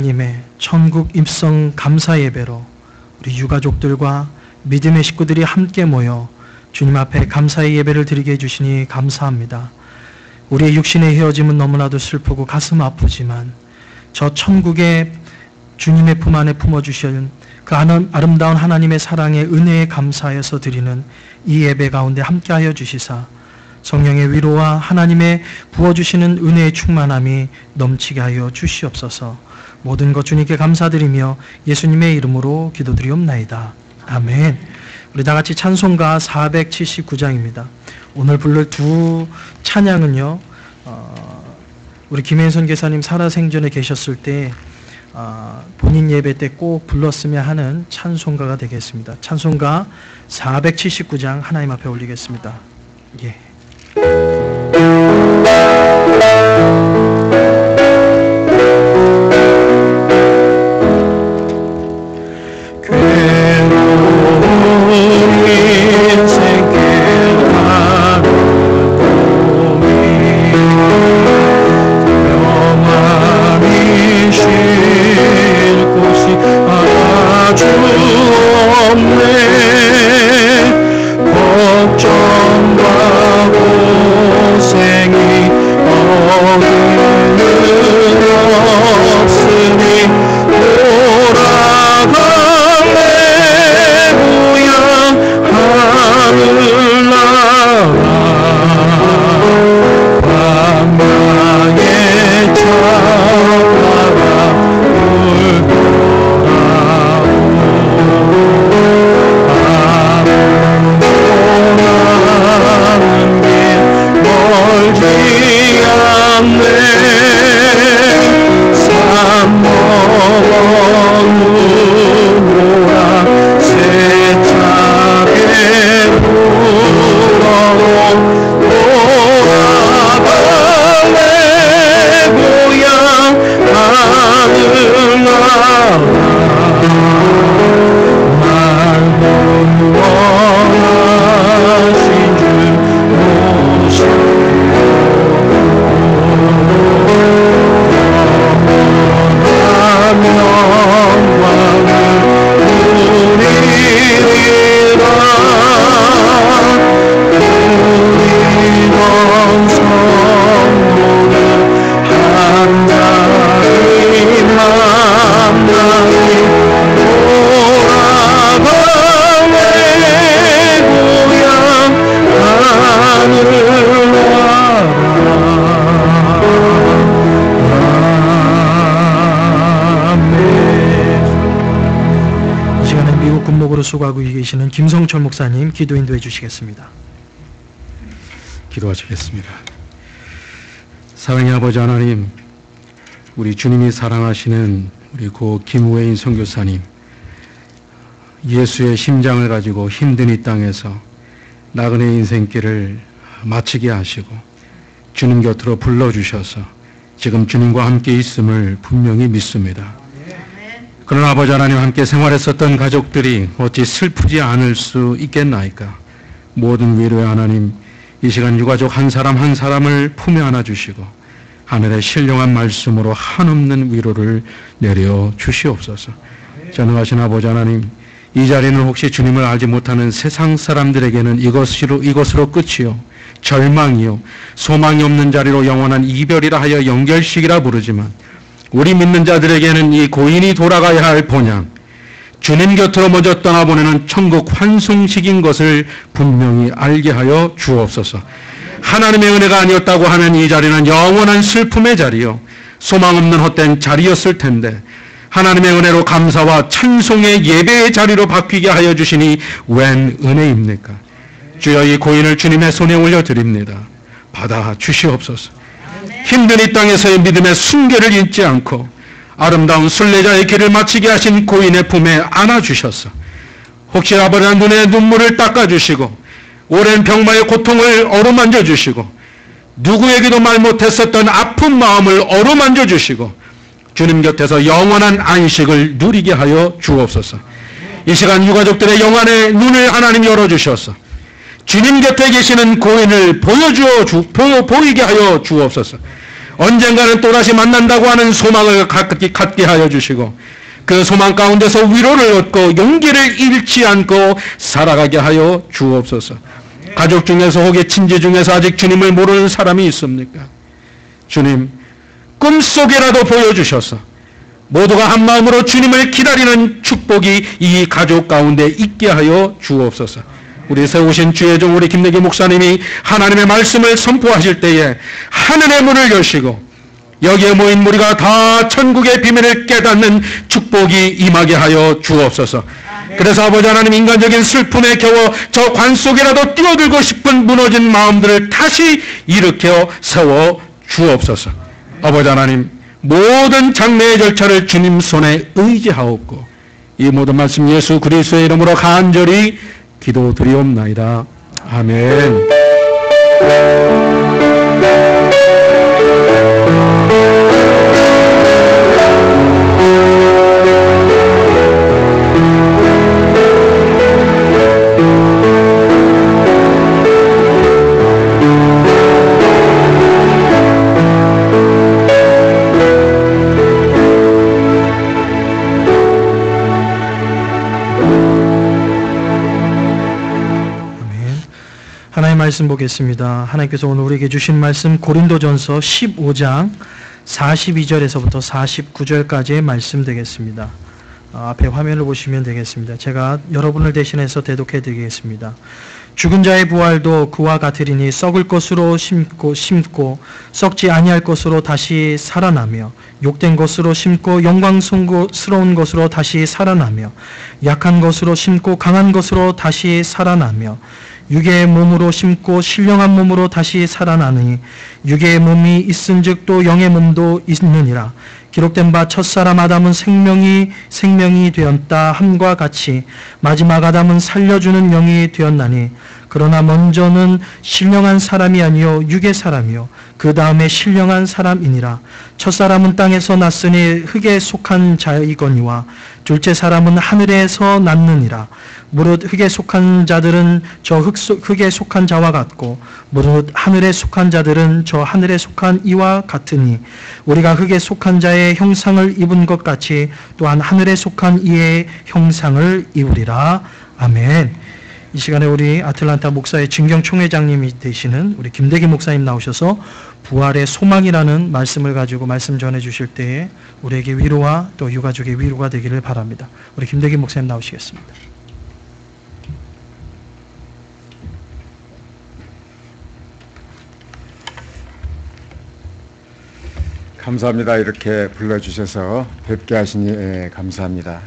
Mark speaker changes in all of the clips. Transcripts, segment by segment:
Speaker 1: 님의 천국 입성 감사 예배로 우리 유가족들과 믿음의 식구들이 함께 모여 주님 앞에 감사의 예배를 드리게 해주시니 감사합니다. 우리의 육신의 헤어짐은 너무나도 슬프고 가슴 아프지만 저 천국의 주님의 품 안에 품어주신 그 아름다운 하나님의 사랑의 은혜에 감사해서 드리는 이 예배 가운데 함께하여 주시사 성령의 위로와 하나님의 부어주시는 은혜의 충만함이 넘치게 하여 주시옵소서. 모든 것 주님께 감사드리며 예수님의 이름으로 기도드리옵나이다. 아멘. 우리 다 같이 찬송가 479장입니다. 오늘 부를 두 찬양은요, 우리 김혜선 교사님 살아생전에 계셨을 때 본인 예배 때 꼭 불렀으면 하는 찬송가가 되겠습니다. 찬송가 479장 하나님 앞에 올리겠습니다. 예. 수고하고 계시는 김성철 목사님 기도 인도해 주시겠습니다.
Speaker 2: 기도하시겠습니다. 사랑의 아버지 하나님, 우리 주님이 사랑하시는 우리 고 김우혜인 선교사님, 예수의 심장을 가지고 힘든 이 땅에서 나그네 인생길을 마치게 하시고 주님 곁으로 불러주셔서 지금 주님과 함께 있음을 분명히 믿습니다. 그러나 아버지 하나님, 함께 생활했었던 가족들이 어찌 슬프지 않을 수 있겠나이까. 모든 위로의 하나님, 이 시간 유가족 한 사람 한 사람을 품에 안아주시고 하늘의 신령한 말씀으로 한없는 위로를 내려 주시옵소서. 전능하신 아버지 하나님, 이 자리는 혹시 주님을 알지 못하는 세상 사람들에게는 이것으로 끝이요, 절망이요, 소망이 없는 자리로 영원한 이별이라 하여 연결식이라 부르지만, 우리 믿는 자들에게는 이 고인이 돌아가야 할 본향, 주님 곁으로 먼저 떠나보내는 천국 환송식인 것을 분명히 알게 하여 주옵소서. 하나님의 은혜가 아니었다고 하면 이 자리는 영원한 슬픔의 자리요, 소망 없는 헛된 자리였을 텐데 하나님의 은혜로 감사와 찬송의 예배의 자리로 바뀌게 하여 주시니 웬 은혜입니까? 주여, 이 고인을 주님의 손에 올려드립니다. 받아 주시옵소서. 힘든 이 땅에서의 믿음의 순결을 잊지 않고 아름다운 순례자의 길을 마치게 하신 고인의 품에 안아주셔서 혹시 아버지의 눈에 눈물을 닦아주시고 오랜 병마의 고통을 어루만져 주시고 누구에게도 말 못했었던 아픈 마음을 어루만져 주시고 주님 곁에서 영원한 안식을 누리게 하여 주옵소서. 이 시간 유가족들의 영안의 눈을 하나님 열어주셔서 주님 곁에 계시는 고인을 보이게 하여 주옵소서. 언젠가는 또다시 만난다고 하는 소망을 갖게 하여 주시고 그 소망 가운데서 위로를 얻고 용기를 잃지 않고 살아가게 하여 주옵소서. 가족 중에서 혹은 친지 중에서 아직 주님을 모르는 사람이 있습니까? 주님, 꿈속이라도 보여주셔서 모두가 한마음으로 주님을 기다리는 축복이 이 가족 가운데 있게 하여 주옵소서. 우리 세우신 주의 종 우리 김대기 목사님이 하나님의 말씀을 선포하실 때에 하늘의 문을 여시고 여기에 모인 무리가 다 천국의 비밀을 깨닫는 축복이 임하게 하여 주옵소서. 그래서 아버지 하나님, 인간적인 슬픔에 겨워 저 관 속이라도 뛰어들고 싶은 무너진 마음들을 다시 일으켜 세워 주옵소서. 아버지 하나님, 모든 장래의 절차를 주님 손에 의지하옵고 이 모든 말씀 예수 그리스도의 이름으로 간절히 기도드리옵나이다. 아멘.
Speaker 1: 하나님의 말씀 보겠습니다. 하나님께서 오늘 우리에게 주신 말씀 고린도전서 15장 42절에서부터 49절까지의 말씀 되겠습니다. 앞에 화면을 보시면 되겠습니다. 제가 여러분을 대신해서 대독해 드리겠습니다. 죽은 자의 부활도 그와 같으리니 썩을 것으로 심고 썩지 아니할 것으로 다시 살아나며 욕된 것으로 심고 영광스러운 것으로 다시 살아나며 약한 것으로 심고 강한 것으로 다시 살아나며 육의 몸으로 심고 신령한 몸으로 다시 살아나니 육의 몸이 있은즉 또 영의 몸도 있느니라. 기록된 바 첫사람 아담은 생명이 되었다 함과 같이 마지막 아담은 살려주는 영이 되었나니 그러나 먼저는 신령한 사람이 아니요 육의 사람이요 그 다음에 신령한 사람이니라. 첫사람은 땅에서 났으니 흙에 속한 자이거니와 둘째 사람은 하늘에서 났느니라. 무릇 흙에 속한 자들은 저 흙에 속한 자와 같고 무릇 하늘에 속한 자들은 저 하늘에 속한 이와 같으니 우리가 흙에 속한 자의 형상을 입은 것 같이 또한 하늘에 속한 이의 형상을 입으리라. 아멘. 이 시간에 우리 아틀란타 목사의 진경 총회장님이 되시는 우리 김대기 목사님 나오셔서 부활의 소망이라는 말씀을 가지고 말씀 전해 주실 때에 우리에게 위로와 또 유가족의 위로가 되기를 바랍니다. 우리 김대기 목사님 나오시겠습니다.
Speaker 3: 감사합니다. 이렇게 불러주셔서 뵙게 하시니 감사합니다.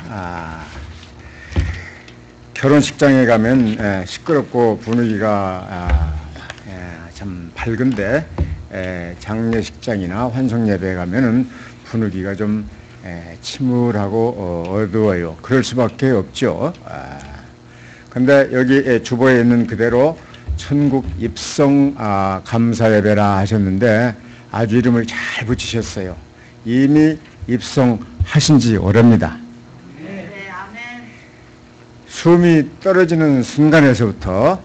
Speaker 3: 결혼식장에 가면 시끄럽고 분위기가 참 밝은데 장례식장이나 환송예배에 가면은 분위기가 좀 침울하고 어두워요. 그럴 수밖에 없죠. 근데 여기 주보에 있는 그대로 천국 입성 감사예배라 하셨는데 아주 이름을 잘 붙이셨어요. 이미 입성하신 지 오래입니다. 숨이 떨어지는 순간에서부터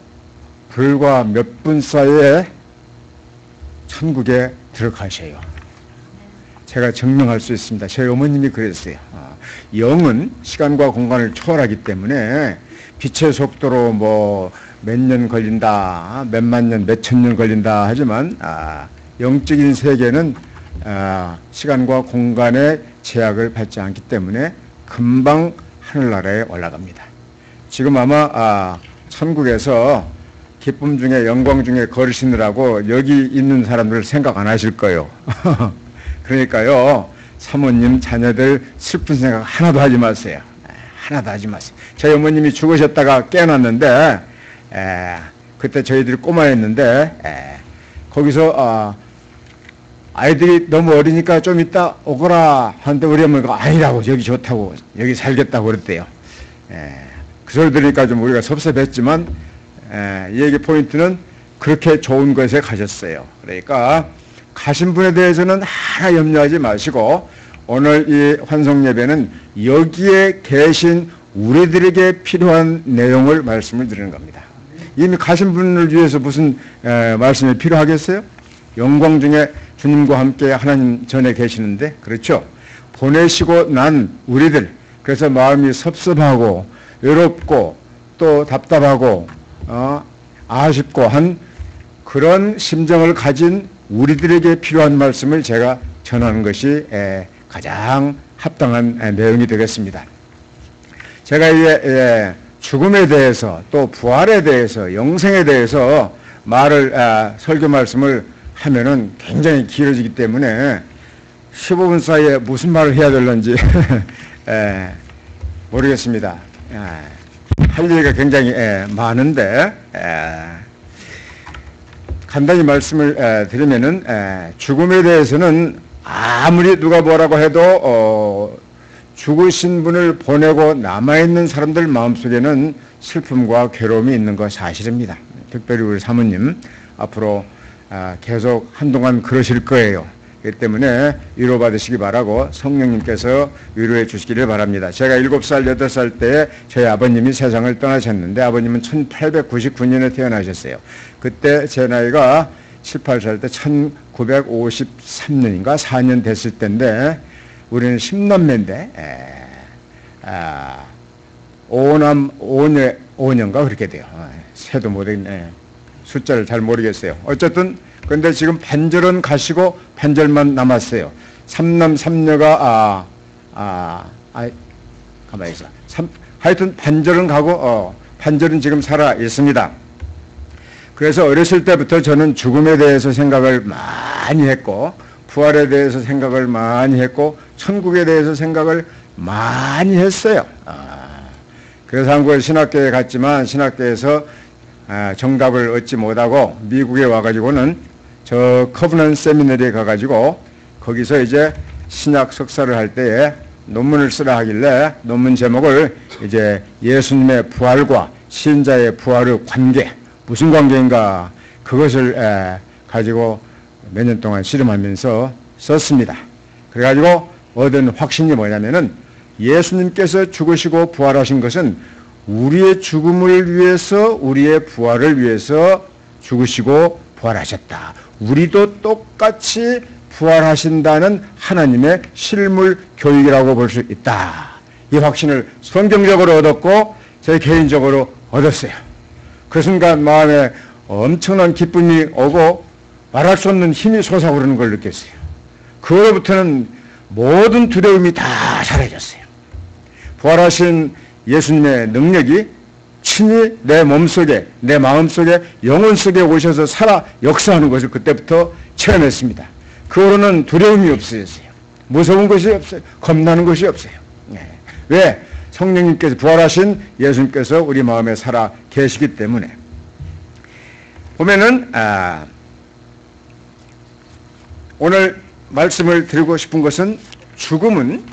Speaker 3: 불과 몇 분 사이에 천국에 들어가셔요. 제가 증명할 수 있습니다. 저희 어머님이 그랬어요. 영은 시간과 공간을 초월하기 때문에 빛의 속도로 뭐 몇 년 걸린다, 몇만 년, 몇천 년 걸린다 하지만 영적인 세계는 시간과 공간의 제약을 받지 않기 때문에 금방 하늘나라에 올라갑니다. 지금 아마 천국에서 기쁨 중에 영광 중에 걸으시느라고 여기 있는 사람들 생각 안 하실 거예요. 그러니까요, 사모님 자녀들 슬픈 생각 하나도 하지 마세요. 하나도 하지 마세요. 저희 어머님이 죽으셨다가 깨어났는데 그때 저희들이 꼬마였는데 거기서 아이들이 너무 어리니까 좀 이따 오거라 하는데 우리 어머니가 아니라고, 여기 좋다고, 여기 살겠다고 그랬대요. 그 소리 들으니까 좀 우리가 섭섭했지만 이 얘기 포인트는 그렇게 좋은 곳에 가셨어요. 그러니까 가신 분에 대해서는 하나 염려하지 마시고 오늘 이 환송 예배는 여기에 계신 우리들에게 필요한 내용을 말씀을 드리는 겁니다. 이미 가신 분을 위해서 무슨 말씀이 필요하겠어요? 영광 중에 주님과 함께 하나님 전에 계시는데, 그렇죠? 보내시고 난 우리들, 그래서 마음이 섭섭하고 외롭고 또 답답하고 아쉽고 한 그런 심정을 가진 우리들에게 필요한 말씀을 제가 전하는 것이 가장 합당한 내용이 되겠습니다. 제가 이제 죽음에 대해서 또 부활에 대해서 영생에 대해서 설교 말씀을 하면은 굉장히 길어지기 때문에 15분 사이에 무슨 말을 해야 될런지 모르겠습니다. 할 얘기가 굉장히 많은데 간단히 말씀을 드리면은 죽음에 대해서는 아무리 누가 뭐라고 해도 죽으신 분을 보내고 남아있는 사람들 마음속에는 슬픔과 괴로움이 있는 거 사실입니다. 특별히 우리 사모님 앞으로 계속 한동안 그러실 거예요. 그렇기 때문에 위로받으시기 바라고 성령님께서 위로해 주시기를 바랍니다. 제가 7살, 8살 때 저희 아버님이 세상을 떠나셨는데 아버님은 1899년에 태어나셨어요. 그때 제 나이가 7, 8살 때 1953년인가 4년 됐을 때인데 우리는 10남매인데 5년가 그렇게 돼요. 세도 못했네. 숫자를 잘 모르겠어요. 어쨌든 근데 지금 반절은 가시고 반절만 남았어요. 3남 3녀가 가만히 있어. 하여튼 반절은 가고 반절은 지금 살아 있습니다. 그래서 어렸을 때부터 저는 죽음에 대해서 생각을 많이 했고 부활에 대해서 생각을 많이 했고 천국에 대해서 생각을 많이 했어요. 그래서 한국에 신학교에 갔지만 신학교에서 정답을 얻지 못하고 미국에 와가지고는 저 커브넌 세미너리에 가가지고 거기서 이제 신약 석사를 할 때에 논문을 쓰라 하길래 논문 제목을 이제 예수님의 부활과 신자의 부활의 관계, 무슨 관계인가 그것을 가지고 몇 년 동안 실험하면서 썼습니다. 그래가지고 얻은 확신이 뭐냐면은 예수님께서 죽으시고 부활하신 것은 우리의 죽음을 위해서 우리의 부활을 위해서 죽으시고 부활하셨다. 우리도 똑같이 부활하신다는 하나님의 실물 교육이라고 볼 수 있다. 이 확신을 성경적으로 얻었고 제 개인적으로 얻었어요. 그 순간 마음에 엄청난 기쁨이 오고 말할 수 없는 힘이 솟아오르는 걸 느꼈어요. 그로부터는 모든 두려움이 다 사라졌어요. 부활하신 예수님의 능력이 친히 내 몸속에, 내 마음속에, 영혼 속에 오셔서 살아 역사하는 것을 그때부터 체험했습니다. 그 후로는 두려움이 없어졌어요. 무서운 것이 없어요. 겁나는 것이 없어요. 왜? 성령님께서 부활하신 예수님께서 우리 마음에 살아 계시기 때문에. 보면은 오늘 말씀을 드리고 싶은 것은 죽음은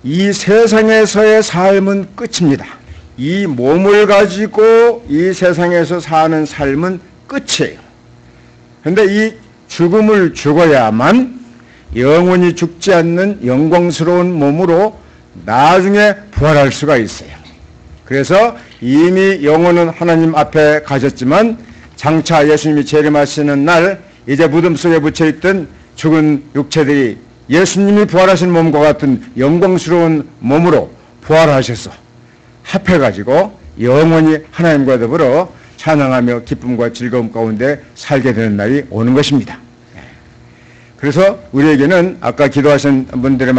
Speaker 3: 이 세상에서의 삶은 끝입니다. 이 몸을 가지고 이 세상에서 사는 삶은 끝이에요. 그런데 이 죽음을 죽어야만 영원히 죽지 않는 영광스러운 몸으로 나중에 부활할 수가 있어요. 그래서 이미 영혼은 하나님 앞에 가셨지만 장차 예수님이 재림하시는 날 이제 무덤 속에 묻혀있던 죽은 육체들이 예수님이 부활하신 몸과 같은 영광스러운 몸으로 부활하셔서 합해가지고 영원히 하나님과 더불어 찬양하며 기쁨과 즐거움 가운데 살게 되는 날이 오는 것입니다. 그래서 우리에게는 아까 기도하신 분들의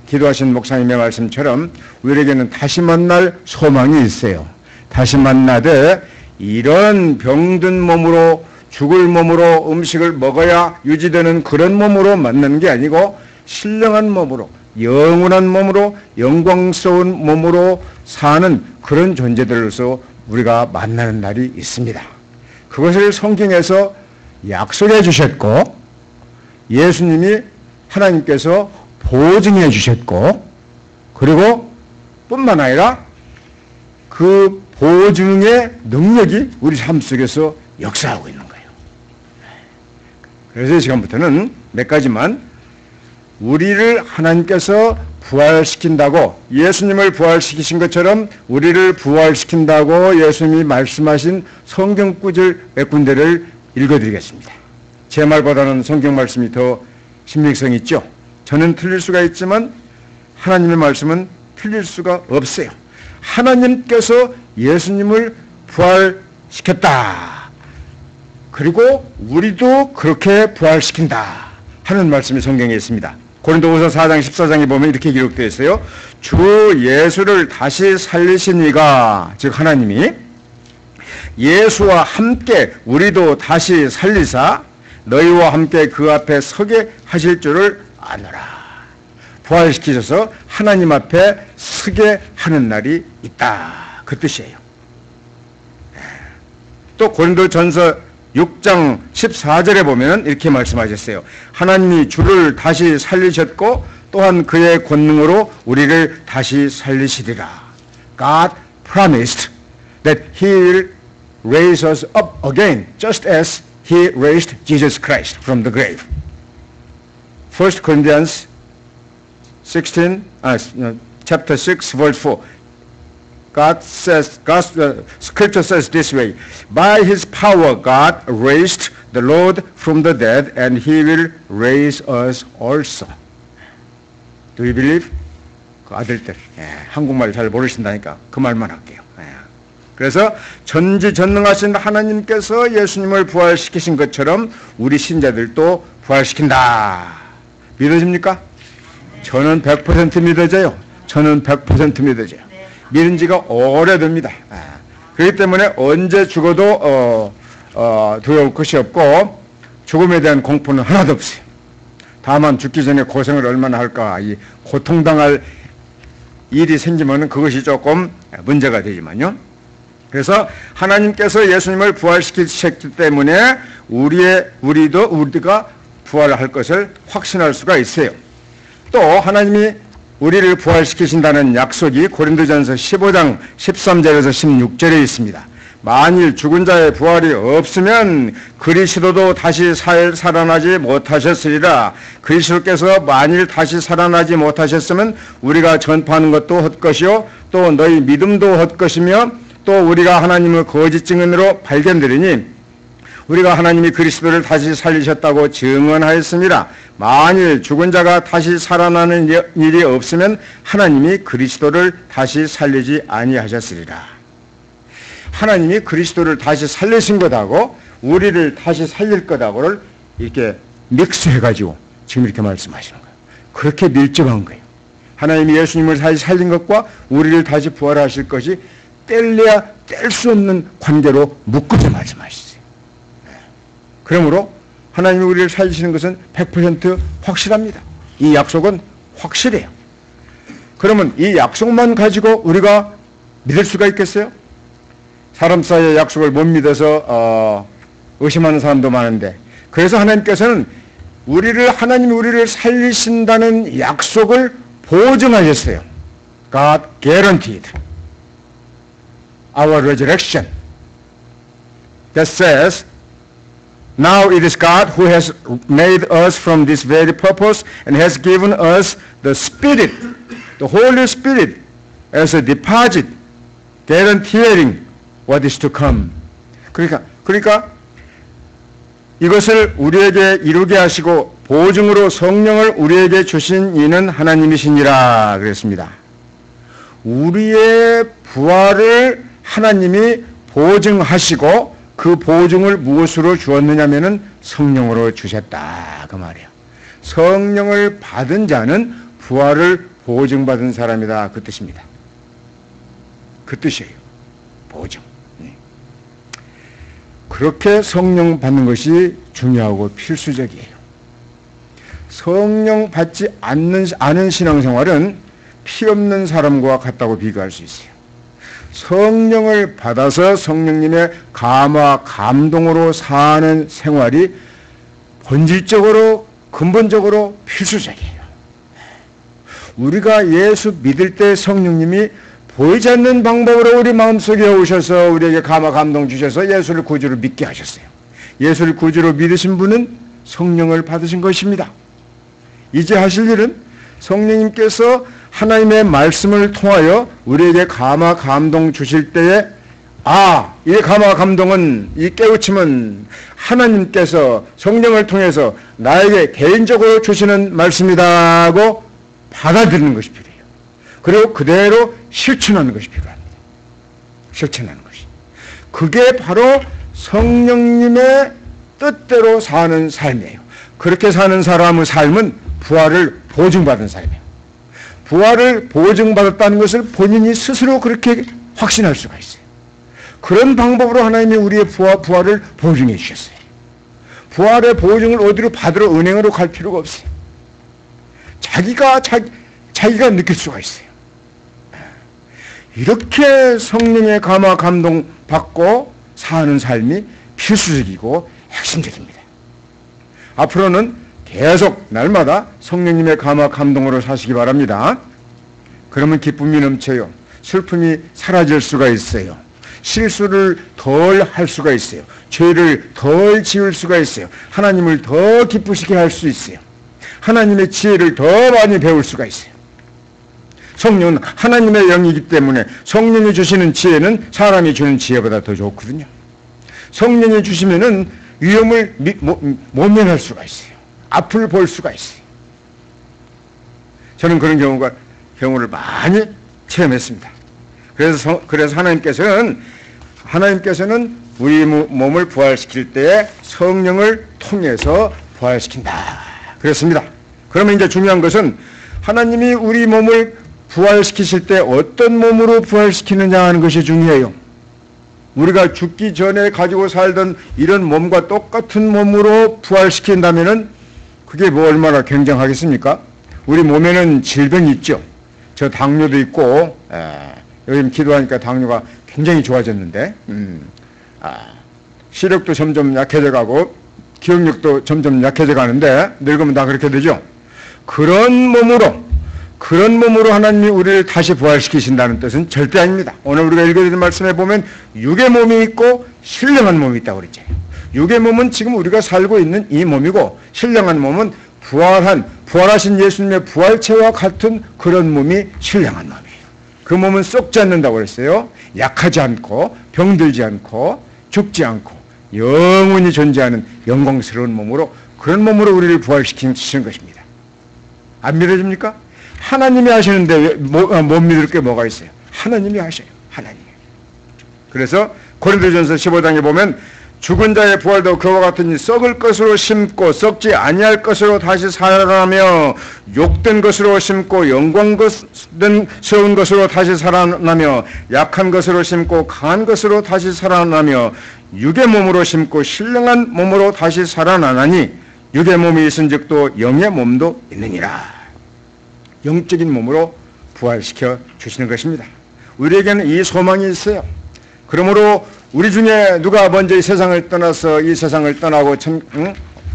Speaker 3: 기도하신 목사님의 말씀처럼 우리에게는 다시 만날 소망이 있어요. 다시 만나되 이런 병든 몸으로 죽을 몸으로 음식을 먹어야 유지되는 그런 몸으로 만나는 게 아니고 신령한 몸으로 영원한 몸으로 영광스러운 몸으로 사는 그런 존재들로서 우리가 만나는 날이 있습니다. 그것을 성경에서 약속해 주셨고 예수님이 하나님께서 보증해 주셨고 그리고 뿐만 아니라 그 보증의 능력이 우리 삶 속에서 역사하고 있는 거예요. 그래서 이 시간부터는 몇 가지만 우리를 하나님께서 부활시킨다고 예수님을 부활시키신 것처럼 우리를 부활시킨다고 예수님이 말씀하신 성경 구절 몇 군데를 읽어드리겠습니다. 제 말보다는 성경 말씀이 더 신빙성이 있죠. 저는 틀릴 수가 있지만 하나님의 말씀은 틀릴 수가 없어요. 하나님께서 예수님을 부활시켰다. 그리고 우리도 그렇게 부활시킨다 하는 말씀이 성경에 있습니다. 고린도후서 4장 14장에 보면 이렇게 기록되어 있어요. 주 예수를 다시 살리신 이가, 즉 하나님이 예수와 함께 우리도 다시 살리사 너희와 함께 그 앞에 서게 하실 줄을 아노라. 부활시키셔서 하나님 앞에 서게 하는 날이 있다. 그 뜻이에요. 또 고린도전서 6장 14절에 보면 이렇게 말씀하셨어요. 하나님이 주를 다시 살리셨고 또한 그의 권능으로 우리를 다시 살리시리라. God promised that He will raise us up again just as He raised Jesus Christ from the grave. 1 Corinthians 16, chapter 6, verse 4. Scripture says this way, by His power God raised the Lord from the dead and He will raise us also. Do you believe? 그 아들들, 한국말 잘 모르신다니까 그 말만 할게요. 그래서 전지전능하신 하나님께서 예수님을 부활시키신 것처럼 우리 신자들도 부활시킨다. 믿어집니까? 저는 100% 믿어져요. 저는 100% 믿어져요. 믿은 지가 오래됩니다. 그렇기 때문에 언제 죽어도 두려울 것이 없고 죽음에 대한 공포는 하나도 없어요. 다만 죽기 전에 고생을 얼마나 할까, 이 고통당할 일이 생기면 그것이 조금 문제가 되지만요. 그래서 하나님께서 예수님을 부활시키셨기 때문에 우리가 부활할 것을 확신할 수가 있어요. 또 하나님이 우리를 부활시키신다는 약속이 고린도전서 15장 13절에서 16절에 있습니다. 만일 죽은 자의 부활이 없으면 그리스도도 다시 살아나지 못하셨으리라. 그리스도께서 만일 다시 살아나지 못하셨으면 우리가 전파하는 것도 헛것이요 또 너희 믿음도 헛것이며 또 우리가 하나님을 거짓 증언으로 발견되리니 우리가 하나님이 그리스도를 다시 살리셨다고 증언하였습니다. 만일 죽은 자가 다시 살아나는 일이 없으면 하나님이 그리스도를 다시 살리지 아니하셨으리라. 하나님이 그리스도를 다시 살리신 것하고 우리를 다시 살릴 것하고를 이렇게 믹스해가지고 지금 이렇게 말씀하시는 거예요. 그렇게 밀접한 거예요. 하나님이 예수님을 다시 살린 것과 우리를 다시 부활하실 것이 뗄래야 뗄 수 없는 관계로 묶어서 말씀하시죠. 그러므로 하나님이 우리를 살리시는 것은 100% 확실합니다. 이 약속은 확실해요. 그러면 이 약속만 가지고 우리가 믿을 수가 있겠어요? 사람 사이의 약속을 못 믿어서 의심하는 사람도 많은데, 그래서 하나님께서는 하나님이 우리를 살리신다는 약속을 보증하셨어요. God guaranteed our resurrection. That says, now it is God who has made us from this very purpose and has given us the Spirit, the Holy Spirit, as a deposit, guaranteeing what is to come. 그러니까 이것을 우리에게 이루게 하시고 보증으로 성령을 우리에게 주신 이는 하나님이시니라 그랬습니다. 우리의 부활을 하나님이 보증하시고 그 보증을 무엇으로 주었느냐면은 성령으로 주셨다 그 말이에요. 성령을 받은 자는 부활을 보증받은 사람이다 그 뜻입니다. 그 뜻이에요. 보증. 그렇게 성령 받는 것이 중요하고 필수적이에요. 성령 받지 않은 신앙생활은 피 없는 사람과 같다고 비교할 수 있어요. 성령을 받아서 성령님의 감화 감동으로 사는 생활이 본질적으로 근본적으로 필수적이에요. 우리가 예수 믿을 때 성령님이 보이지 않는 방법으로 우리 마음속에 오셔서 우리에게 감화 감동 주셔서 예수를 구주로 믿게 하셨어요. 예수를 구주로 믿으신 분은 성령을 받으신 것입니다. 이제 하실 일은 성령님께서 하나님의 말씀을 통하여 우리에게 감화 감동 주실 때에 이 감화 감동은, 이 깨우침은 하나님께서 성령을 통해서 나에게 개인적으로 주시는 말씀이다 하고 받아들이는 것이 필요해요. 그리고 그대로 실천하는 것이 필요합니다. 실천하는 것이. 그게 바로 성령님의 뜻대로 사는 삶이에요. 그렇게 사는 사람의 삶은 부활을 보증받은 삶이에요. 부활을 보증받았다는 것을 본인이 스스로 그렇게 확신할 수가 있어요. 그런 방법으로 하나님이 우리의 부활을 보증해 주셨어요. 부활의 보증을 어디로 받으러 은행으로 갈 필요가 없어요. 자기가 느낄 수가 있어요. 이렇게 성령의 감화 감동 받고 사는 삶이 필수적이고 핵심적입니다. 앞으로는 계속 날마다 성령님의 감화 감동으로 사시기 바랍니다. 그러면 기쁨이 넘쳐요. 슬픔이 사라질 수가 있어요. 실수를 덜 할 수가 있어요. 죄를 덜 지을 수가 있어요. 하나님을 더 기쁘시게 할 수 있어요. 하나님의 지혜를 더 많이 배울 수가 있어요. 성령은 하나님의 영이기 때문에 성령이 주시는 지혜는 사람이 주는 지혜보다 더 좋거든요. 성령이 주시면은 위험을 모면할 수가 있어요. 앞을 볼 수가 있어요. 저는 그런 경우를 많이 체험했습니다. 그래서 하나님께서는 우리 몸을 부활시킬 때에 성령을 통해서 부활시킨다. 그렇습니다. 그러면 이제 중요한 것은 하나님이 우리 몸을 부활시키실 때 어떤 몸으로 부활시키느냐 하는 것이 중요해요. 우리가 죽기 전에 가지고 살던 이런 몸과 똑같은 몸으로 부활시킨다면은 그게 뭐 얼마나 굉장하겠습니까? 우리 몸에는 질병이 있죠. 저 당뇨도 있고, 요즘 기도하니까 당뇨가 굉장히 좋아졌는데, 시력도 점점 약해져 가고, 기억력도 점점 약해져 가는데, 늙으면 다 그렇게 되죠. 그런 몸으로 하나님이 우리를 다시 부활시키신다는 뜻은 절대 아닙니다. 오늘 우리가 읽어드린 말씀에 보면 육의 몸이 있고 신령한 몸이 있다고 그랬죠. 육의 몸은 지금 우리가 살고 있는 이 몸이고, 신령한 몸은 부활하신 예수님의 부활체와 같은 그런 몸이 신령한 몸이에요. 그 몸은 썩지 않는다고 그랬어요. 약하지 않고 병들지 않고 죽지 않고 영원히 존재하는 영광스러운 몸으로, 그런 몸으로 우리를 부활시키는 것입니다. 안 믿어집니까? 하나님이 하시는데 못 믿을 게 뭐가 있어요? 하나님이 하셔요. 하나님이. 그래서 고린도전서 15장에 보면 죽은 자의 부활도 그와 같으니 썩을 것으로 심고 썩지 아니할 것으로 다시 살아나며, 욕된 것으로 심고 영광스러운 것으로 다시 살아나며, 약한 것으로 심고 강한 것으로 다시 살아나며, 육의 몸으로 심고 신령한 몸으로 다시 살아나나니 육의 몸이 있은 적도 영의 몸도 있느니라. 영적인 몸으로 부활시켜 주시는 것입니다. 우리에게는 이 소망이 있어요. 그러므로 우리 중에 누가 먼저 이 세상을 떠나서 이 세상을 떠나고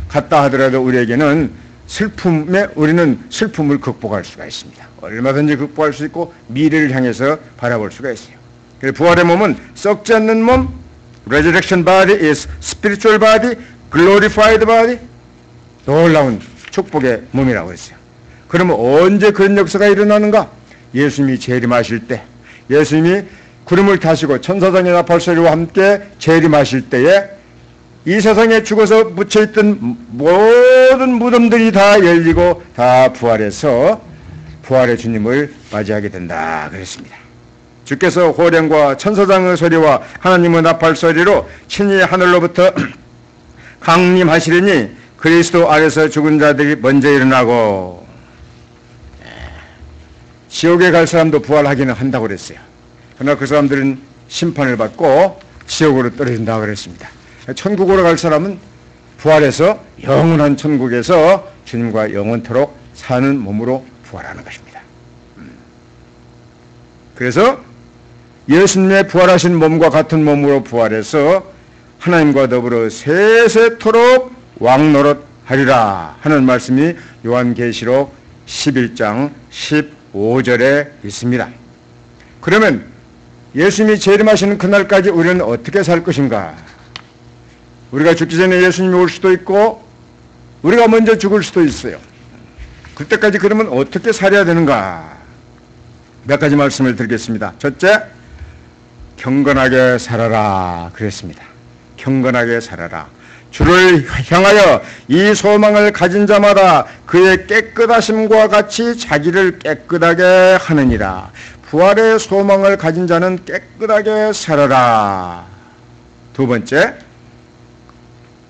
Speaker 3: 갔다 하더라도 우리에게는 우리는 슬픔을 극복할 수가 있습니다. 얼마든지 극복할 수 있고 미래를 향해서 바라볼 수가 있어요. 그래서 부활의 몸은 썩지 않는 몸, resurrection body is spiritual body, glorified body, 놀라운 축복의 몸이라고 했어요. 그러면 언제 그런 역사가 일어나는가? 예수님이 재림하실 때, 예수님이 구름을 타시고 천사장의 나팔소리와 함께 재림하실 때에 이 세상에 죽어서 묻혀있던 모든 무덤들이 다 열리고 다 부활해서 부활의 주님을 맞이하게 된다 그랬습니다. 주께서 호령과 천사장의 소리와 하나님의 나팔소리로 친히 하늘로부터 강림하시리니 그리스도 아래서 죽은 자들이 먼저 일어나고, 지옥에 갈 사람도 부활하기는 한다고 그랬어요. 그러나 그 사람들은 심판을 받고 지옥으로 떨어진다고 그랬습니다. 천국으로 갈 사람은 부활해서 영원한 천국에서 주님과 영원토록 사는 몸으로 부활하는 것입니다. 그래서 예수님의 부활하신 몸과 같은 몸으로 부활해서 하나님과 더불어 세세토록 왕노릇하리라 하는 말씀이 요한계시록 11장 15절에 있습니다. 그러면 예수님이 재림하시는 그날까지 우리는 어떻게 살 것인가? 우리가 죽기 전에 예수님이 올 수도 있고 우리가 먼저 죽을 수도 있어요. 그때까지 그러면 어떻게 살아야 되는가? 몇 가지 말씀을 드리겠습니다. 첫째, 경건하게 살아라 그랬습니다. 경건하게 살아라. 주를 향하여 이 소망을 가진 자마다 그의 깨끗하심과 같이 자기를 깨끗하게 하느니라. 부활의 소망을 가진 자는 깨끗하게 살아라. 두 번째,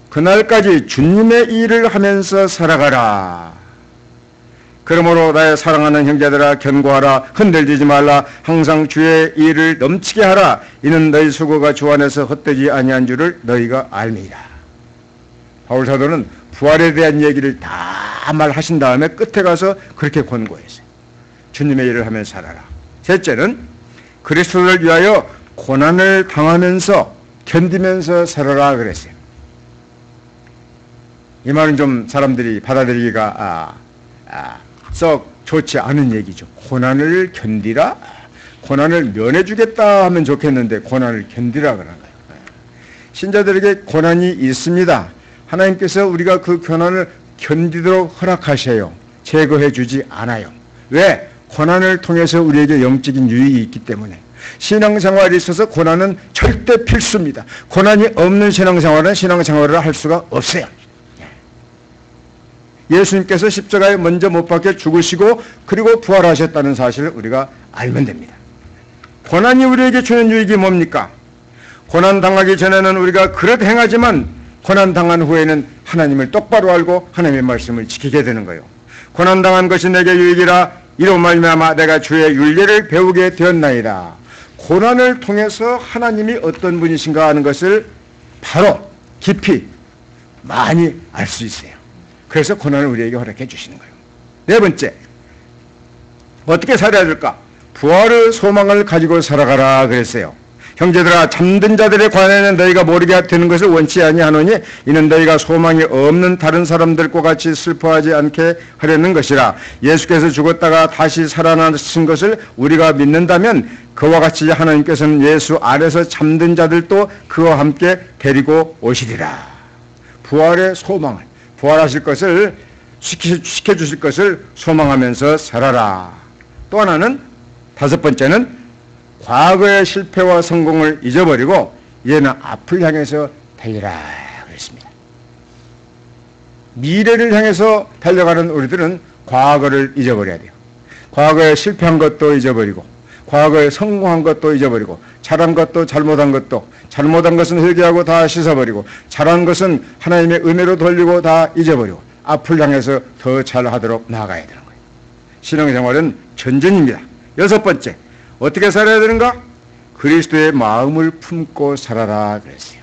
Speaker 3: 그날까지 주님의 일을 하면서 살아가라. 그러므로 나의 사랑하는 형제들아 견고하라. 흔들리지 말라. 항상 주의 일을 넘치게 하라. 이는 너희 수고가 주 안에서 헛되지 아니한 줄을 너희가 알미라. 바울 사도는 부활에 대한 얘기를 다 말하신 다음에 끝에 가서 그렇게 권고했어요. 주님의 일을 하면서 살아라. 셋째는 그리스도를 위하여 고난을 당하면서 견디면서 살아라 그랬어요. 이 말은 좀 사람들이 받아들이기가 썩 좋지 않은 얘기죠. 고난을 견디라? 고난을 면해주겠다 하면 좋겠는데 고난을 견디라 그런 거예요. 신자들에게 고난이 있습니다. 하나님께서 우리가 그 고난을 견디도록 허락하셔요. 제거해 주지 않아요. 왜? 고난을 통해서 우리에게 영적인 유익이 있기 때문에. 신앙생활에 있어서 고난은 절대 필수입니다. 고난이 없는 신앙생활은 신앙생활을 할 수가 없어요. 예수님께서 십자가에 먼저 못 박혀 죽으시고 그리고 부활하셨다는 사실을 우리가 알면 됩니다. 고난이 우리에게 주는 유익이 뭡니까? 고난 당하기 전에는 우리가 그릇 행하지만 고난 당한 후에는 하나님을 똑바로 알고 하나님의 말씀을 지키게 되는 거예요. 고난 당한 것이 내게 유익이라 이로 말미암아 내가 주의 윤례를 배우게 되었나이다. 고난을 통해서 하나님이 어떤 분이신가 하는 것을 바로 깊이 많이 알 수 있어요. 그래서 고난을 우리에게 허락해 주시는 거예요. 네 번째, 어떻게 살아야 될까? 부활의 소망을 가지고 살아가라 그랬어요. 형제들아 잠든 자들에 관하여는 너희가 모르게 되는 것을 원치 아니하노니 이는 너희가 소망이 없는 다른 사람들과 같이 슬퍼하지 않게 하려는 것이라. 예수께서 죽었다가 다시 살아나신 것을 우리가 믿는다면 그와 같이 하나님께서는 예수 안에서 잠든 자들도 그와 함께 데리고 오시리라. 부활의 소망을, 부활하실 것을 시켜주실 것을 소망하면서 살아라. 또 하나는, 다섯 번째는 과거의 실패와 성공을 잊어버리고 이제는 앞을 향해서 달려라 그랬습니다. 미래를 향해서 달려가는 우리들은 과거를 잊어버려야 돼요. 과거에 실패한 것도 잊어버리고 과거에 성공한 것도 잊어버리고 잘한 것도 잘못한 것도, 잘못한 것은 회개하고 다 씻어버리고 잘한 것은 하나님의 은혜로 돌리고 다 잊어버리고 앞을 향해서 더 잘하도록 나아가야 되는 거예요. 신앙생활은 전쟁입니다. 여섯 번째, 어떻게 살아야 되는가? 그리스도의 마음을 품고 살아라 그랬어요.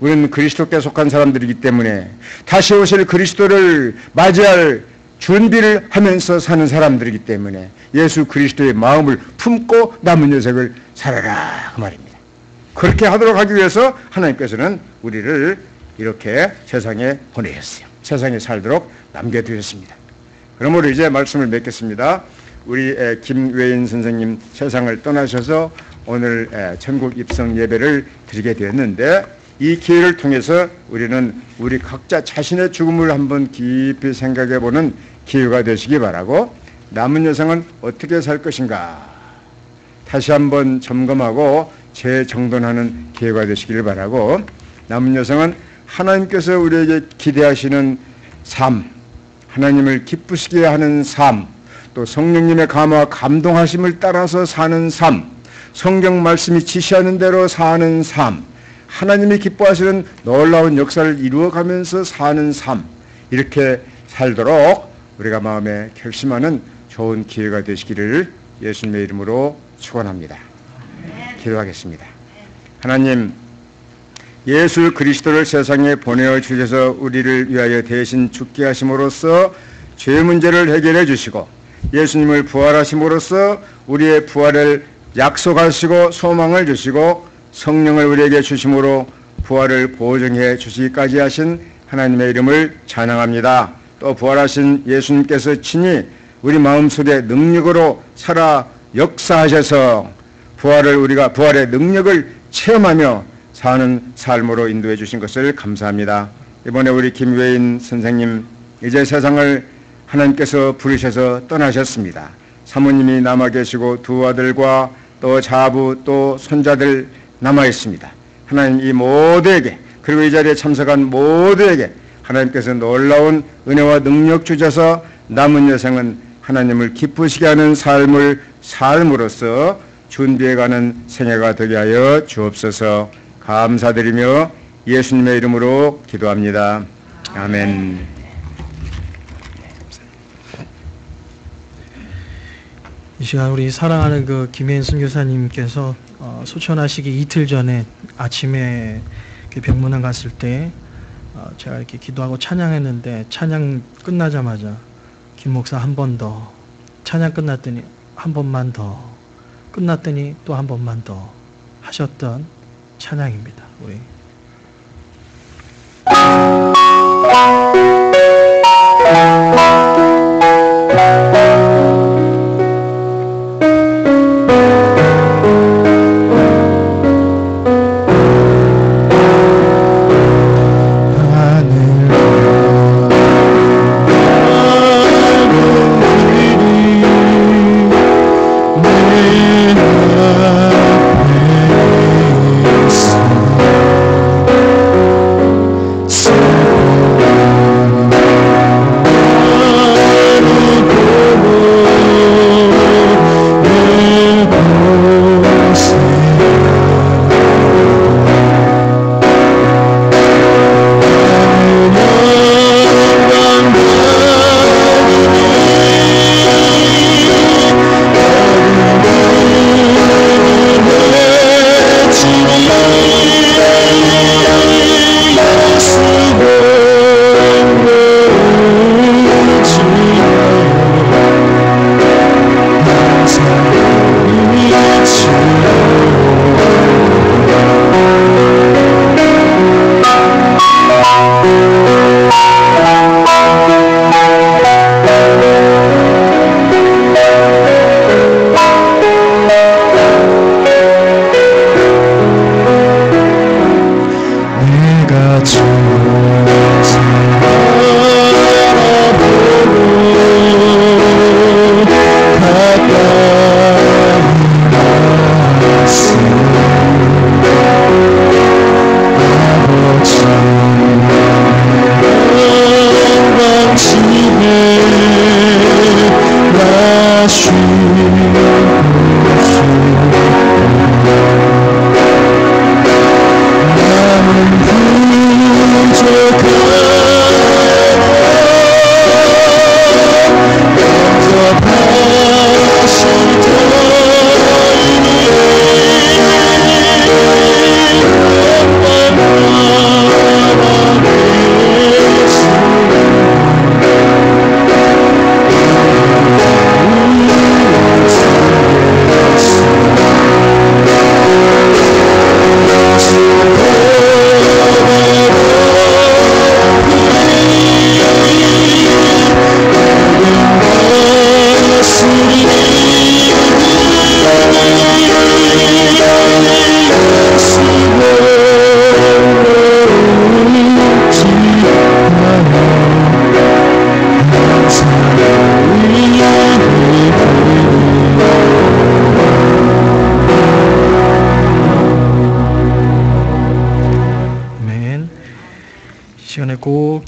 Speaker 3: 우리는 그리스도께 속한 사람들이기 때문에 다시 오실 그리스도를 맞이할 준비를 하면서 사는 사람들이기 때문에 예수 그리스도의 마음을 품고 남은 여생을 살아라 그 말입니다. 그렇게 하도록 하기 위해서 하나님께서는 우리를 이렇게 세상에 보내셨어요. 세상에 살도록 남겨두셨습니다. 그러므로 이제 말씀을 맺겠습니다. 우리 김외인 선생님 세상을 떠나셔서 오늘 천국 입성 예배를 드리게 되었는데 이 기회를 통해서 우리는 우리 각자 자신의 죽음을 한번 깊이 생각해보는 기회가 되시기 바라고, 남은 여생은 어떻게 살 것인가 다시 한번 점검하고 재정돈하는 기회가 되시길 바라고, 남은 여생은 하나님께서 우리에게 기대하시는 삶, 하나님을 기쁘시게 하는 삶, 또 성령님의 감화 감동하심을 따라서 사는 삶, 성경 말씀이 지시하는 대로 사는 삶, 하나님이 기뻐하시는 놀라운 역사를 이루어가면서 사는 삶, 이렇게 살도록 우리가 마음에 결심하는 좋은 기회가 되시기를 예수님의 이름으로 축원합니다. 기도하겠습니다. 하나님, 예수 그리스도를 세상에 보내어 주셔서 우리를 위하여 대신 죽게 하심으로써 죄 문제를 해결해 주시고 예수님을 부활하심으로써 우리의 부활을 약속하시고 소망을 주시고 성령을 우리에게 주심으로 부활을 보증해 주시기까지 하신 하나님의 이름을 찬양합니다. 또 부활하신 예수님께서 친히 우리 마음속에 능력으로 살아 역사하셔서 우리가 부활의 능력을 체험하며 사는 삶으로 인도해 주신 것을 감사합니다. 이번에 우리 김외인 선생님 이제 세상을 하나님께서 부르셔서 떠나셨습니다. 사모님이 남아 계시고 두 아들과 또 자부 또 손자들 남아 있습니다. 하나님 이 모두에게, 그리고 이 자리에 참석한 모두에게 하나님께서 놀라운 은혜와 능력 주셔서 남은 여생은 하나님을 기쁘시게 하는 삶을 삶으로써 준비해가는 생애가 되게 하여 주옵소서. 감사드리며 예수님의 이름으로 기도합니다. 아멘.
Speaker 1: 이 시간 우리 사랑하는 그 김혜인 선교사님께서 소천하시기 이틀 전에 아침에 병문안 갔을 때 제가 이렇게 기도하고 찬양했는데, 찬양 끝나자마자 김 목사 한 번 더, 찬양 끝났더니 한 번만 더, 끝났더니 또 한 번만 더 하셨던 찬양입니다. 우리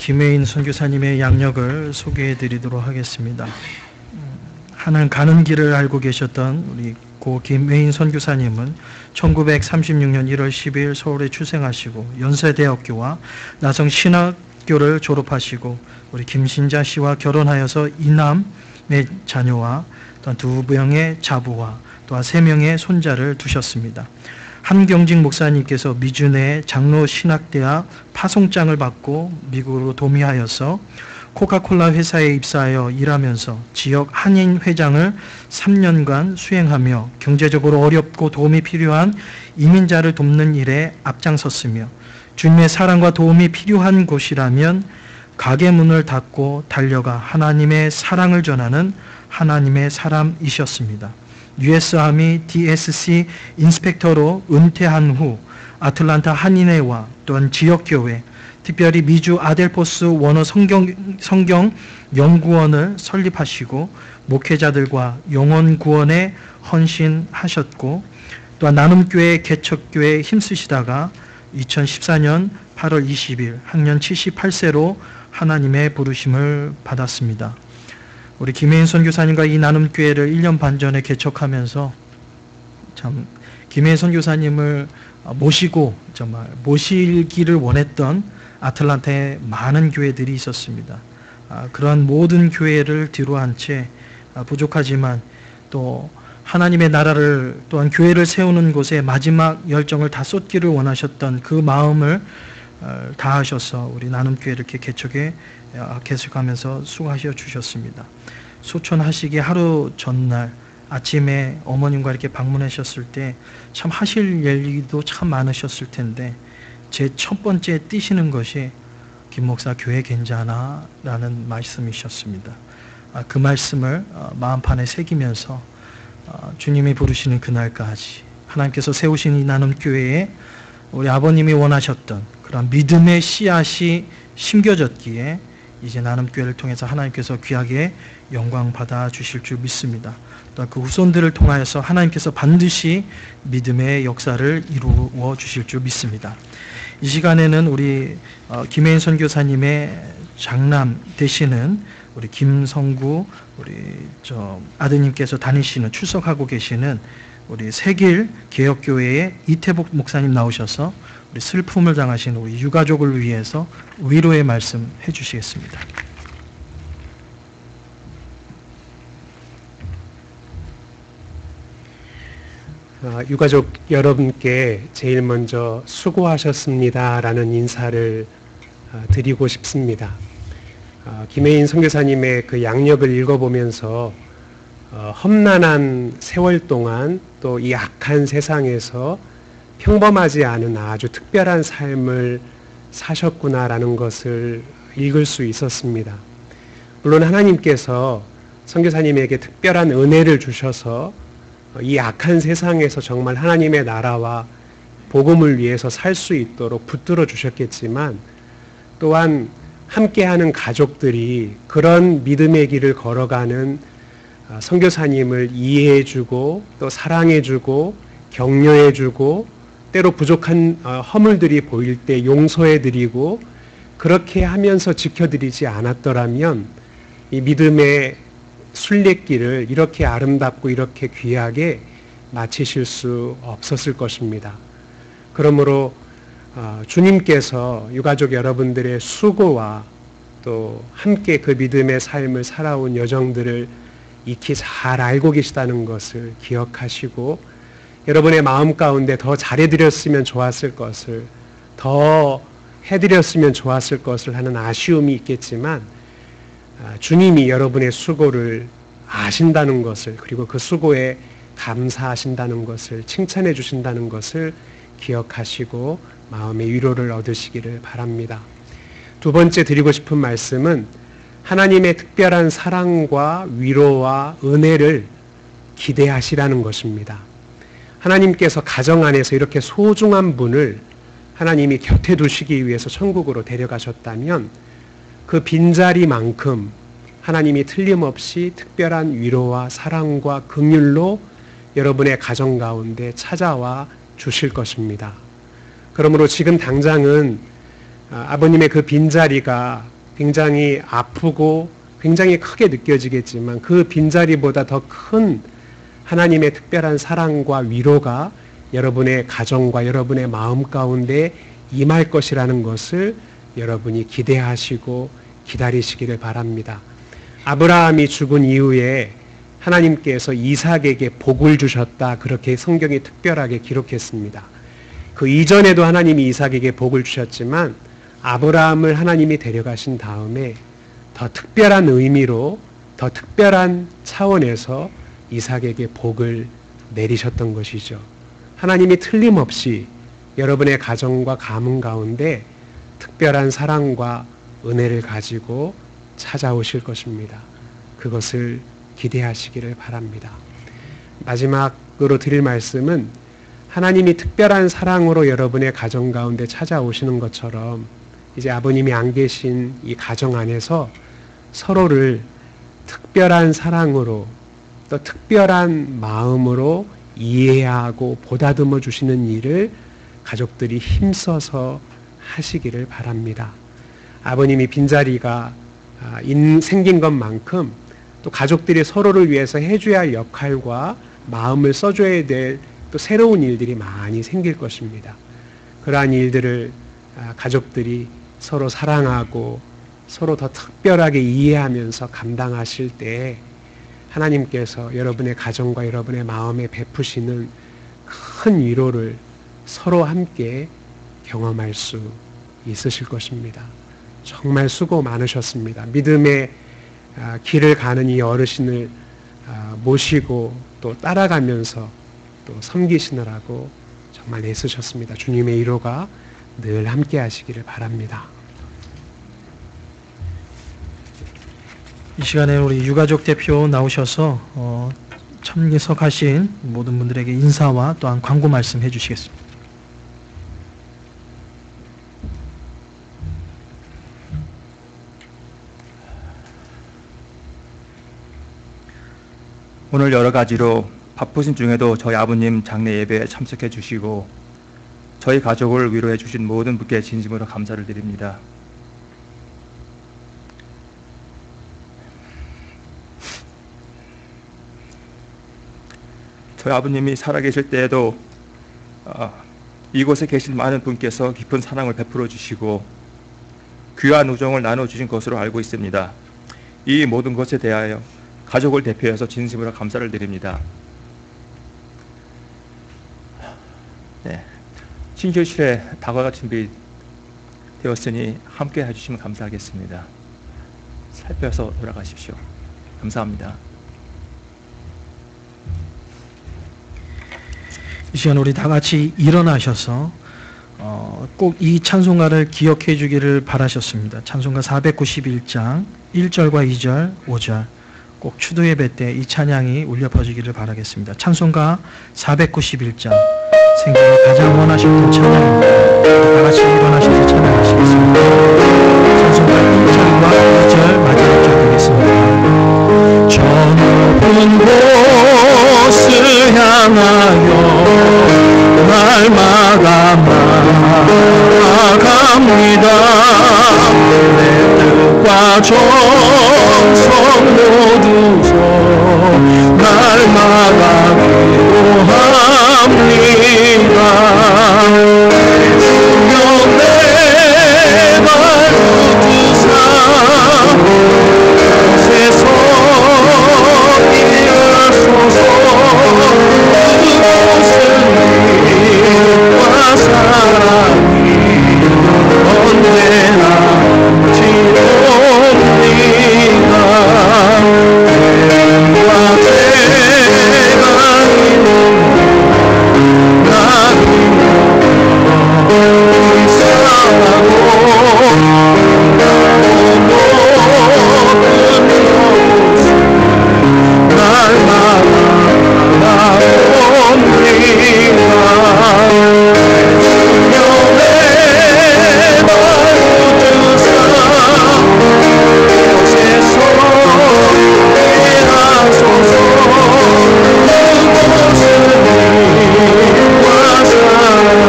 Speaker 1: 김혜인 선교사님의 양력을 소개해 드리도록 하겠습니다. 하나님 가는 길을 알고 계셨던 우리 고 김혜인 선교사님은 1936년 1월 12일 서울에 출생하시고 연세대학교와 나성신학교를 졸업하시고 우리 김신자 씨와 결혼하여서 이남의 자녀와 또한 2명의 자부와 또한 3명의 손자를 두셨습니다. 한경직 목사님께서 미주내 장로신학대학 파송장을 받고 미국으로 도미하여서 코카콜라 회사에 입사하여 일하면서 지역 한인 회장을 3년간 수행하며 경제적으로 어렵고 도움이 필요한 이민자를 돕는 일에 앞장섰으며 주님의 사랑과 도움이 필요한 곳이라면 가게 문을 닫고 달려가 하나님의 사랑을 전하는 하나님의 사람이셨습니다. US 아미 DSC 인스펙터로 은퇴한 후 아틀란타 한인회와 또한 지역교회, 특별히 미주 아델포스 원어 성경 연구원을 설립하시고 목회자들과 영혼 구원에 헌신하셨고 또한 나눔교회 개척교회에 힘쓰시다가 2014년 8월 20일 학년 78세로 하나님의 부르심을 받았습니다. 우리 김혜인 선교사님과 이 나눔교회를 1년 반 전에 개척하면서 참 김혜인 선교사님을 모시고 정말 모시기를 원했던 아틀란타에 많은 교회들이 있었습니다. 그러한 모든 교회를 뒤로한 채 부족하지만 또 하나님의 나라를 또한 교회를 세우는 곳에 마지막 열정을 다 쏟기를 원하셨던 그 마음을 다하셔서 우리 나눔교회를 이렇게 개척하면서 수고하셔 주셨습니다. 소천하시기 하루 전날 아침에 어머님과 이렇게 방문하셨을 때 참 하실 얘기도 참 많으셨을 텐데 제 첫 번째 뛰시는 것이 김 목사 교회 괜찮아? 라는 말씀이셨습니다. 그 말씀을 마음판에 새기면서 주님이 부르시는 그날까지 하나님께서 세우신 이 나눔교회에 우리 아버님이 원하셨던 그런 믿음의 씨앗이 심겨졌기에 이제 나눔교회를 통해서 하나님께서 귀하게 영광 받아 주실 줄 믿습니다. 또 그 후손들을 통하여서 하나님께서 반드시 믿음의 역사를 이루어 주실 줄 믿습니다. 이 시간에는 우리 김혜인 선교사님의 장남 되시는 우리 김성구 우리 아드님께서 다니시는 출석하고 계시는 우리 새길 개혁교회의 이태복 목사님 나오셔서 우리 슬픔을 당하신 우리 유가족을 위해서 위로의 말씀 해주시겠습니다.
Speaker 4: 유가족 여러분께 제일 먼저 수고하셨습니다라는 인사를 드리고 싶습니다. 김혜인 선교사님의 그 양력을 읽어보면서 험난한 세월 동안 또 이 악한 세상에서 평범하지 않은 아주 특별한 삶을 사셨구나라는 것을 읽을 수 있었습니다. 물론 하나님께서 선교사님에게 특별한 은혜를 주셔서 이 악한 세상에서 정말 하나님의 나라와 복음을 위해서 살 수 있도록 붙들어 주셨겠지만 또한 함께하는 가족들이 그런 믿음의 길을 걸어가는 선교사님을 이해해주고 또 사랑해주고 격려해주고 때로 부족한 허물들이 보일 때 용서해드리고 그렇게 하면서 지켜드리지 않았더라면 이 믿음의 순례길을 이렇게 아름답고 이렇게 귀하게 마치실 수 없었을 것입니다. 그러므로 주님께서 유가족 여러분들의 수고와 또 함께 그 믿음의 삶을 살아온 여정들을 익히 잘 알고 계시다는 것을 기억하시고 여러분의 마음 가운데 더 잘해드렸으면 좋았을 것을 더 해드렸으면 좋았을 것을 하는 아쉬움이 있겠지만 주님이 여러분의 수고를 아신다는 것을 그리고 그 수고에 감사하신다는 것을 칭찬해 주신다는 것을 기억하시고 마음의 위로를 얻으시기를 바랍니다. 두 번째 드리고 싶은 말씀은 하나님의 특별한 사랑과 위로와 은혜를 기대하시라는 것입니다. 하나님께서 가정 안에서 이렇게 소중한 분을 하나님이 곁에 두시기 위해서 천국으로 데려가셨다면 그 빈자리만큼 하나님이 틀림없이 특별한 위로와 사랑과 긍휼로 여러분의 가정 가운데 찾아와 주실 것입니다. 그러므로 지금 당장은 아버님의 그 빈자리가 굉장히 아프고 굉장히 크게 느껴지겠지만 그 빈자리보다 더 큰 하나님의 특별한 사랑과 위로가 여러분의 가정과 여러분의 마음 가운데 임할 것이라는 것을 여러분이 기대하시고 기다리시기를 바랍니다. 아브라함이 죽은 이후에 하나님께서 이삭에게 복을 주셨다. 그렇게 성경이 특별하게 기록했습니다. 그 이전에도 하나님이 이삭에게 복을 주셨지만 아브라함을 하나님이 데려가신 다음에 더 특별한 의미로 더 특별한 차원에서 이삭에게 복을 내리셨던 것이죠. 하나님이 틀림없이 여러분의 가정과 가문 가운데 특별한 사랑과 은혜를 가지고 찾아오실 것입니다. 그것을 기대하시기를 바랍니다. 마지막으로 드릴 말씀은 하나님이 특별한 사랑으로 여러분의 가정 가운데 찾아오시는 것처럼 이제 아버님이 안 계신 이 가정 안에서 서로를 특별한 사랑으로 또 특별한 마음으로 이해하고 보다듬어 주시는 일을 가족들이 힘써서 하시기를 바랍니다. 아버님이 빈자리가 생긴 것만큼 또 가족들이 서로를 위해서 해줘야 할 역할과 마음을 써줘야 될 또 새로운 일들이 많이 생길 것입니다. 그러한 일들을 가족들이 서로 사랑하고 서로 더 특별하게 이해하면서 감당하실 때 하나님께서 여러분의 가정과 여러분의 마음에 베푸시는 큰 위로를 서로 함께 경험할 수 있으실 것입니다. 정말 수고 많으셨습니다. 믿음의 길을 가는 이 어르신을 모시고 또 따라가면서 또 섬기시느라고 정말 애쓰셨습니다. 주님의 위로가 늘 함께 하시기를 바랍니다.
Speaker 1: 이 시간에 우리 유가족 대표 나오셔서 참석하신 모든 분들에게 인사와 또한 광고 말씀 해주시겠습니다.
Speaker 5: 오늘 여러 가지로 바쁘신 중에도 저희 아버님 장례 예배에 참석해 주시고 저희 가족을 위로해 주신 모든 분께 진심으로 감사를 드립니다. 저희 아버님이 살아계실 때에도 이곳에 계신 많은 분께서 깊은 사랑을 베풀어 주시고 귀한 우정을 나눠주신 것으로 알고 있습니다. 이 모든 것에 대하여 가족을 대표해서 진심으로 감사를 드립니다. 네, 신교실에 다과가 준비되었으니 함께 해주시면 감사하겠습니다. 살펴서 돌아가십시오. 감사합니다.
Speaker 1: 이 시간 우리 다 같이 일어나셔서 꼭 이 찬송가를 기억해 주기를 바라셨습니다. 찬송가 491장 1절과 2절, 5절 꼭 추도 예배 때 이 찬양이 울려 퍼지기를 바라겠습니다. 찬송가 491장 생전에 가장 원하셨던 찬양입니다. 다 같이 일어나셔서 찬양하시겠습니다. 찬송가 1절과 2절 마지막 절 되겠습니다. 저 높은 곳을 향하여 날마다 나아갑니다. 내 뜻과 정성 모두서 날마다 기도합니다. 주여 내 발 붙드사 곳에서 일하소서. 그곳은 믿음과 사랑이 언제나 지옵니다. 내가 제가 있는 나를 이상하고 날마다 나옵니다. 주여 내 발 붙드사 곳에서 일하소서. 그곳은 믿음과 사랑이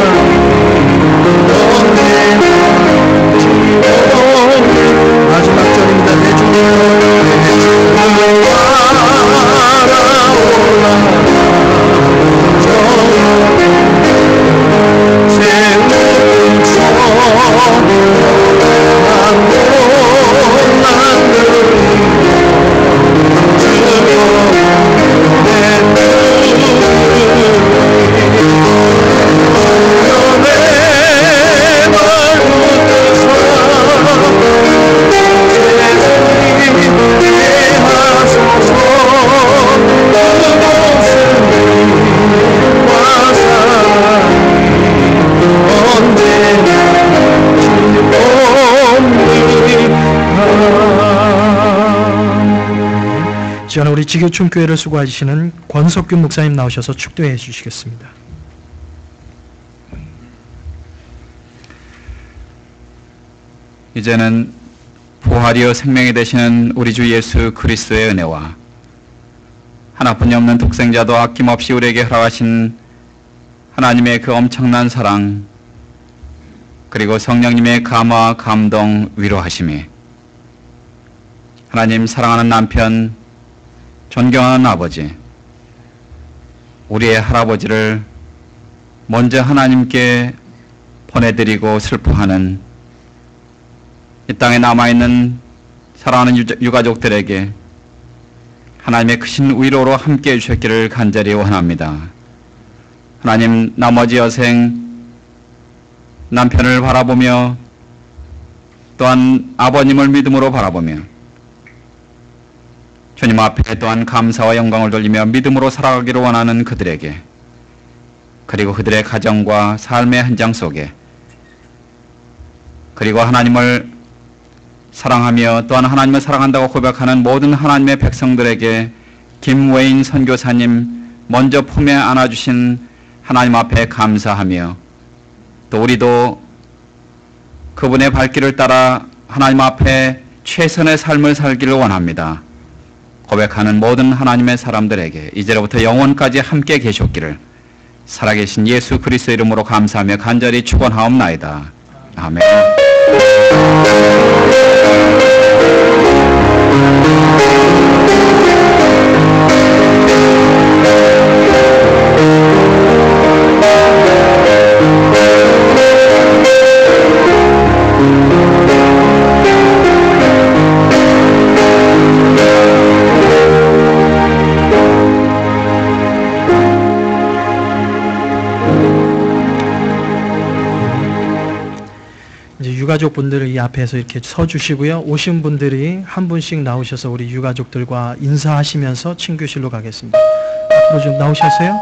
Speaker 1: 언제나 지옵니다. 마지막 절입니다. 내 주여 지금 우리 지교촌교회를 수고하시는 권석균 목사님 나오셔서 축도해 주시겠습니다.
Speaker 6: 이제는 부활이여 생명이 되시는 우리 주 예수 그리스도의 은혜와 하나뿐이 없는 독생자도 아낌없이 우리에게 허락하신 하나님의 그 엄청난 사랑, 그리고 성령님의 감화, 감동, 위로하심이, 하나님 사랑하는 남편, 존경하는 아버지, 우리의 할아버지를 먼저 하나님께 보내드리고 슬퍼하는 이 땅에 남아있는 사랑하는 유가족들에게 하나님의 크신 위로로 함께해 주셨기를 간절히 원합니다. 하나님, 나머지 여생 남편을 바라보며 또한 아버님을 믿음으로 바라보며 주님 앞에 또한 감사와 영광을 돌리며 믿음으로 살아가기를 원하는 그들에게, 그리고 그들의 가정과 삶의 현장 속에, 그리고 하나님을 사랑하며 또한 하나님을 사랑한다고 고백하는 모든 하나님의 백성들에게 김웨인 선교사님 먼저 품에 안아주신 하나님 앞에 감사하며, 또 우리도 그분의 발길을 따라 하나님 앞에 최선의 삶을 살기를 원합니다. 고백하는 모든 하나님의 사람들에게 이제로부터 영원까지 함께 계셨기를 살아계신 예수 그리스도 이름으로 감사하며 간절히 축원하옵나이다. 아멘.
Speaker 1: 유가족분들을 이 앞에서 이렇게 서주시고요. 오신 분들이 한 분씩 나오셔서 우리 유가족들과 인사하시면서 친교실로 가겠습니다. 앞으로 좀 나오셨어요?